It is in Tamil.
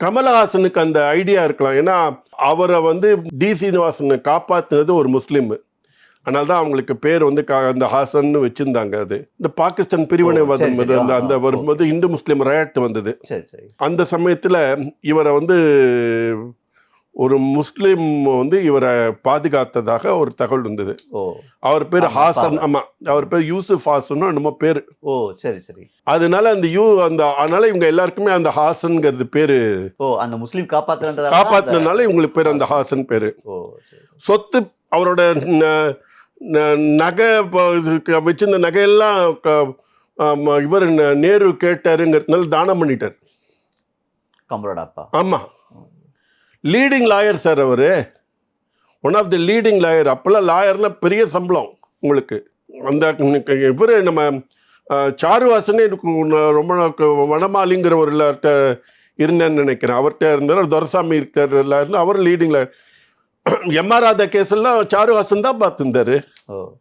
கமலஹாசனுக்கு அந்த ஐடியா இருக்கலாம். ஏன்னா அவரை வந்து டி சீனிவாசனை காப்பாத்துனது ஒரு முஸ்லீம். அதனால தான் அவங்களுக்கு பேர் வந்து அந்த ஹாசன்னு வச்சிருந்தாங்க. அது இந்த பாகிஸ்தான் பிரிவினைவாதம் அந்த வரும்போது இந்து முஸ்லீம் ரயாட் வந்தது. அந்த சமயத்துல இவரை வந்து ஒரு முஸ்லீம் வந்து இவரை பாதுகாத்ததாக ஒரு தகவல் இருந்தது. அவர் பேர் ஹாசன். ஆமா, அவர் பேர் யூசுப் ஹாசன் நம்ம பேரு. அதனால அதனால இவங்க எல்லாருக்குமே அந்த ஹாசன்ங்கிறது பேரு அந்த முஸ்லீம் காப்பாத்தினால இவங்களுக்கு பேர் அந்த ஹாசன் பேரு. சொத்து அவரோட நகை வச்சிருந்த நகையெல்லாம் இவர் நேரு கேட்டாருங்கிறதுனால தானம் பண்ணிட்டார். ஆமா, லீடிங் லாயர் சார் அவரு. One of the leading lawyer. அப்பெல்லாம் லாயர்னா பெரிய சம்பளம் உங்களுக்கு. அந்த இவரு நம்ம சாருவாசனே ரொம்ப வனமாலிங்கிற ஒரு இருந்தேன்னு நினைக்கிறேன். அவர்கிட்ட இருந்தார். துரசாமி இருக்கார் லாயர்னு. அவர் leading lawyer. MR Radha case எல்லாம் சாருஹாசன் தான் பார்த்துருந்தாரு.